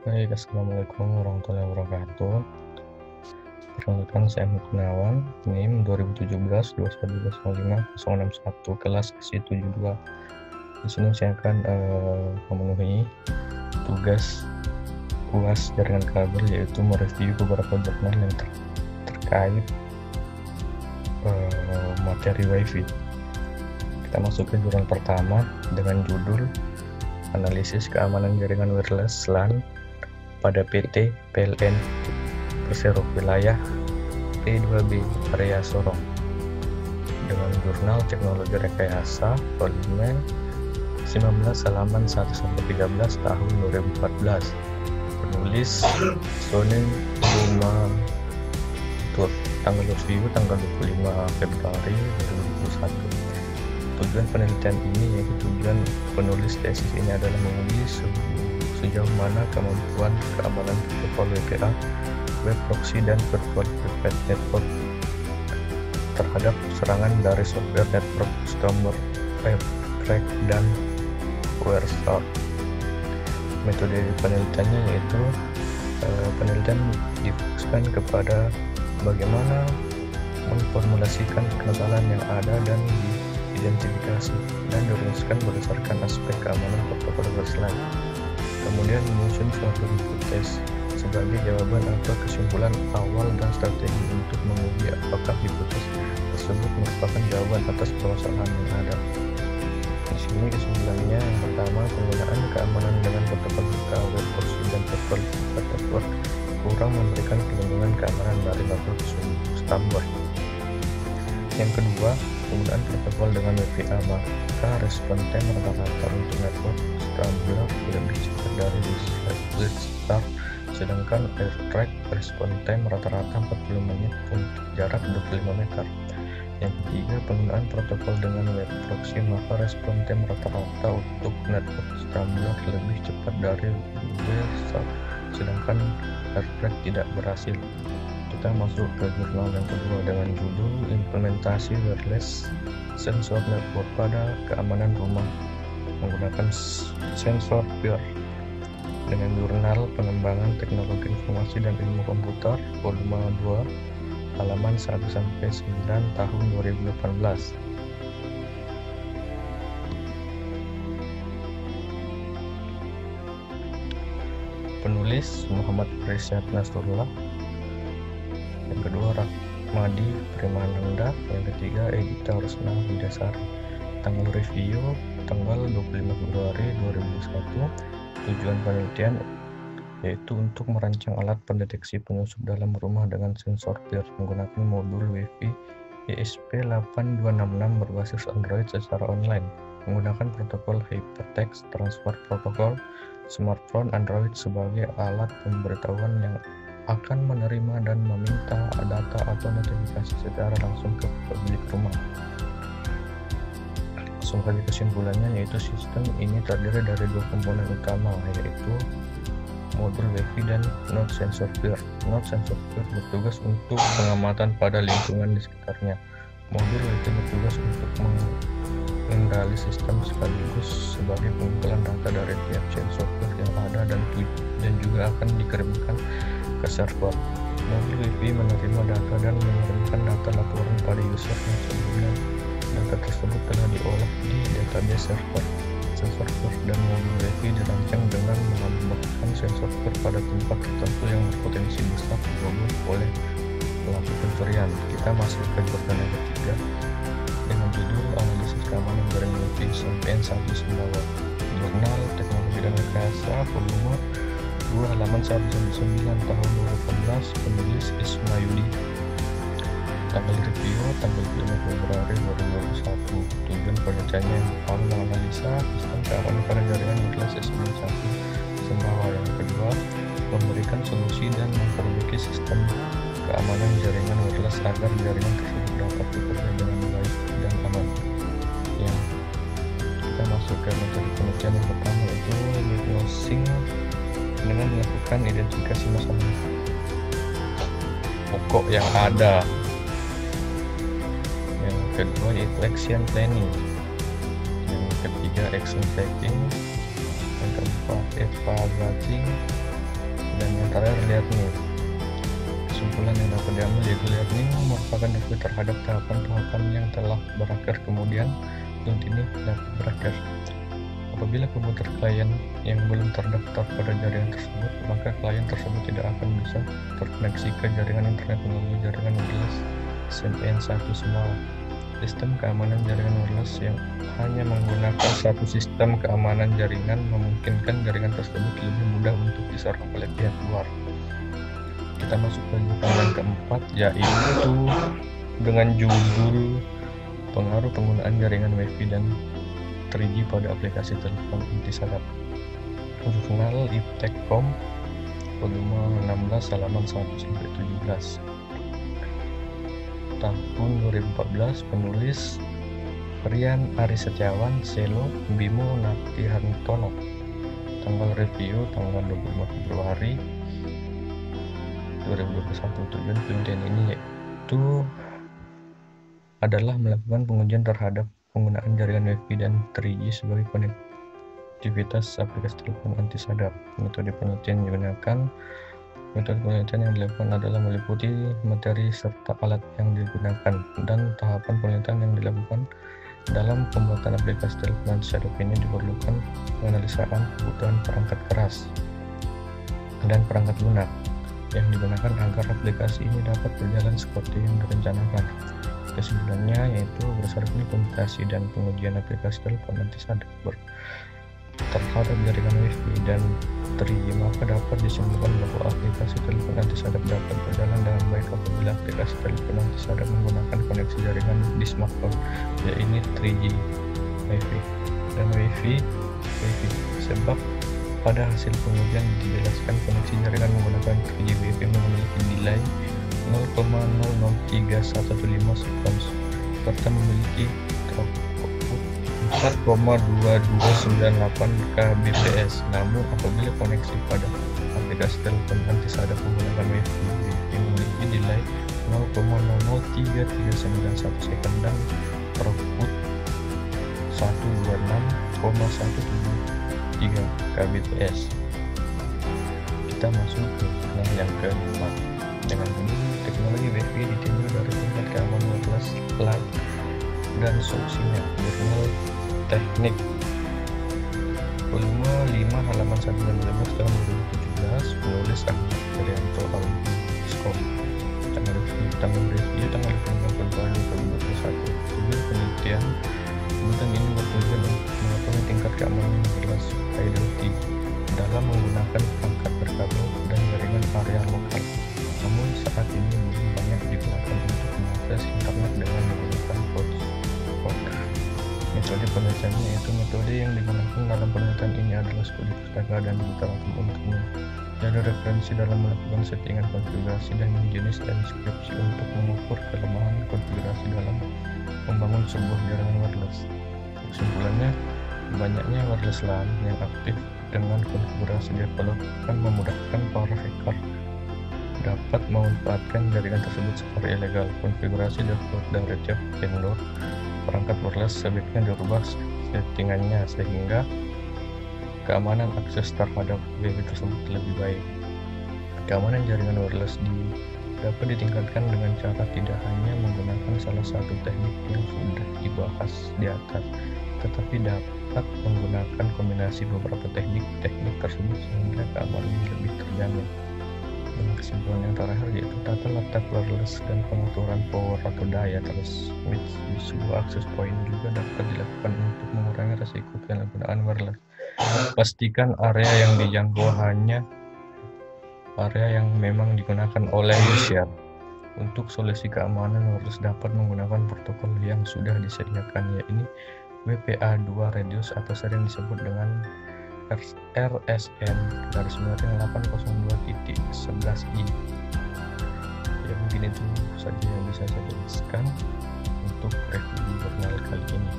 Baik, assalamualaikum warahmatullahi wabarakatuh. Perkenalkan, saya Ahmad Gunawan, NIM 2017-2105-061, kelas SI72. Di sini saya akan memenuhi tugas UAS jaringan kabel, yaitu mereview beberapa jurnal yang terkait materi WiFi. Kita masuk ke jurnal pertama dengan judul Analisis Keamanan Jaringan Wireless LAN pada PT PLN Persero Wilayah P2B Area Sorong, dengan jurnal Teknologi Rekayasa volume 19 halaman 1-13 tahun 2014. Penulis Sony Tuh, tanggal review tanggal 25 Februari 2021. Tujuan penelitian ini, yaitu tujuan penulis tesis ini adalah menguji sejauh mana kemampuan keamanan protokol WPA, web proxy, dan virtual private network terhadap serangan dari software network, scammer, crack, dan WireStar. Metode penelitiannya yaitu penelitian difokuskan kepada bagaimana memformulasikan kesalahan yang ada dan diidentifikasi dan dirumuskan berdasarkan aspek keamanan protokol WireLAN. Kemudian menyusun suatu hipotesis sebagai jawaban atau kesimpulan awal dan strategi untuk menguji apakah hipotesis tersebut merupakan jawaban atas permasalahan yang ada. Di sini kesimpulannya, yang pertama, penggunaan keamanan dengan protokol web proxy dan virtual private network kurang memberikan perlindungan keamanan dari network standar. Yang kedua, penggunaan protokol dengan WPA, maka respon time rata-rata untuk network standar lebih cepat dari WireStar, sedangkan AirTrack respon time rata-rata 40 menit untuk jarak 25 meter. Yang ketiga, penggunaan protokol dengan web proxy, maka respon time rata-rata untuk network standar lebih cepat dari WireStar, sedangkan AirTrack tidak berhasil. Kita masuk ke jurnal yang kedua dengan judul Implementasi Wireless Sensor Network pada Keamanan Rumah menggunakan Sensor PIR, dengan jurnal Pengembangan Teknologi Informasi dan Ilmu Komputer volume 2 halaman 1-9 tahun 2018. Penulis Muhammad Risyad Nasrullah. Yang kedua, Rahmadi Primananda. Yang ketiga, Edita Rusna Widasari. Tanggal review tanggal 25 Februari 2021. Tujuan penelitian yaitu untuk merancang alat pendeteksi penyusup dalam rumah dengan sensor PIR menggunakan modul WiFi ESP8266 berbasis Android secara online menggunakan protokol Hypertext Transfer Protocol. Smartphone Android sebagai alat pemberitahuan yang akan menerima dan meminta data atau notifikasi secara langsung ke pemilik rumah. Sebagai kesimpulannya, yaitu sistem ini terdiri dari dua komponen utama, yaitu modul WiFi dan node sensor PIR. Node sensor PIR bertugas untuk pengamatan pada lingkungan di sekitarnya. Modul WiFi bertugas untuk mengendali sistem sekaligus sebagai pengumpulan data dari tiap sensor PIR yang ada dan juga akan dikirimkan ke server. Modul WiFi menerima data dan mengirimkan data laporan pada user yang sebelumnya data tersebut telah diolah di database server. Sensor PIR dan modul WiFi dirancang dengan menambahkan sensor PIR pada tempat tertentu yang berpotensi besar diganggu oleh pelaku pencurian. Kita masuk ke jurnal yang ketiga dengan judul Analisis Keamanan Jaringan WiFi SMPN 1 Sumbawa. Jurnal Teknologi dan Rekayasa volume 2 halaman 1-9 tahun 2018. Penulis Ismayudi. Tanggal review tanggal 5 Februari 2021. Tujuan penelitiannya yang pertama, menganalisa sistem keamanan pada jaringan wireless SMPN 1 Sumbawa. Yang kedua, memberikan solusi dan memperbaiki sistem keamanan jaringan wireless agar jaringan tersebut dapat bekerja dengan baik dan aman. Yang kita masuk ke metode penelitian yang pertama, yaitu diagnosing dengan melakukan identifikasi masalah pokok yang ada. Yang kedua yaitu action planning. Yang ketiga action tracking. Yang keempat evaluating. yang terakhir, lihat nih kesimpulan yang dapat diambil, yaitu lihat nih merupakan review terhadap tahapan-tahapan yang telah berakhir, kemudian unit ini dapat berakhir. Apabila komputer klien yang belum terdaftar pada jaringan tersebut, maka klien tersebut tidak akan bisa terkoneksi ke jaringan internet melalui jaringan wireless SNN1 Small. Sistem keamanan jaringan wireless yang hanya menggunakan satu sistem keamanan jaringan memungkinkan jaringan tersebut lebih mudah untuk diserang oleh pihak luar. Kita masuk ke yang keempat, yaitu dengan judul pengaruh penggunaan jaringan Wi-Fi dan 3G pada aplikasi telepon inti sadap. Jurnal Iptek.com, volume 16, halaman 1-17. Tahun 2014, penulis Rian Ari Setiawan, Selo Bimo Naktihantono. Tanggal review tanggal 25 Februari 2021. Tujuan penelitian ini yaitu adalah melakukan pengujian terhadap penggunaan jaringan Wi-Fi dan 3G sebagai konektivitas aplikasi telepon anti sadap. Metode penelitian yang dilakukan adalah meliputi materi serta alat yang digunakan, dan tahapan penelitian yang dilakukan dalam pembuatan aplikasi telepon anti sadap ini diperlukan penganalisaan kebutuhan perangkat keras dan perangkat lunak yang digunakan agar aplikasi ini dapat berjalan seperti yang direncanakan. Kesimpulannya yaitu berdasarkan kuantifikasi dan pengujian aplikasi telepon anti sadap terhadap jaringan Wi-Fi dan 3G, maka dapat disimpulkan bahwa aplikasi telepon anti sadap dapat berjalan dengan baik apabila aplikasi telepon anti sadap menggunakan koneksi jaringan di smartphone, yaitu 3G Wi-Fi dan Wi-Fi. Sebab pada hasil pengujian dijelaskan koneksi jaringan menggunakan 3G Wi-Fi memiliki delay 0,00315 sekons serta memiliki throughput 4,2298 kbps. Namun apabila koneksi pada aplikasi telepon anti sadap menggunakan Wi-Fi memiliki delay 0,003391 sekon dan throughput 126,173 kbps. Kita masuk ke yang keempat. Dengan ini, teknologi Wi-Fi ditinjau dari tingkat keamanan wireless LAN dan solusinya. Jurnal Teknik, volume 5, halaman 115 tahun 2017, penulis Ahmad Herianto Audiskop. Tanggal review tanggal 15 Februari 2021. Tujuan penelitian ini bertujuan untuk mengetahui tingkat keamanan wireless fidelity dalam menggunakan perangkat berkabel dan jaringan area lokal. Namun saat ini belum banyak digunakan untuk mengakses internet dengan menggunakan hotspot. Metode penelitiannya yaitu metode yang digunakan dalam penelitian ini adalah studi pustaka dan literatur umum. Jadi referensi dalam melakukan settingan konfigurasi dan jenis deskripsi untuk mengukur kelemahan konfigurasi dalam membangun sebuah jaringan wireless. Kesimpulannya, banyaknya wireless LAN yang aktif dengan konfigurasi develop akan memudahkan para hacker dapat memanfaatkan jaringan tersebut secara ilegal. Konfigurasi default dari tiap vendor perangkat wireless sebaiknya dirubah settingannya sehingga keamanan akses terhadap Wi-Fi tersebut lebih baik. Keamanan jaringan wireless dapat ditingkatkan dengan cara tidak hanya menggunakan salah satu teknik yang sudah dibahas di atas, tetapi dapat menggunakan kombinasi beberapa teknik tersebut sehingga keamanannya lebih terjamin. Dan kesimpulan yang terakhir yaitu tata letak wireless dan pengaturan power atau daya transmit di sebuah access point juga dapat dilakukan untuk mengurangi resiko penyalahgunaan wireless. Pastikan area yang dijangkau hanya area yang memang digunakan oleh user. Untuk solusi keamanan wireless dapat menggunakan protokol yang sudah disediakan, yaitu WPA2 Radius atau sering disebut dengan RSN /802.11i. Ya mungkin itu saja yang bisa saya jelaskan untuk review jurnal kali ini.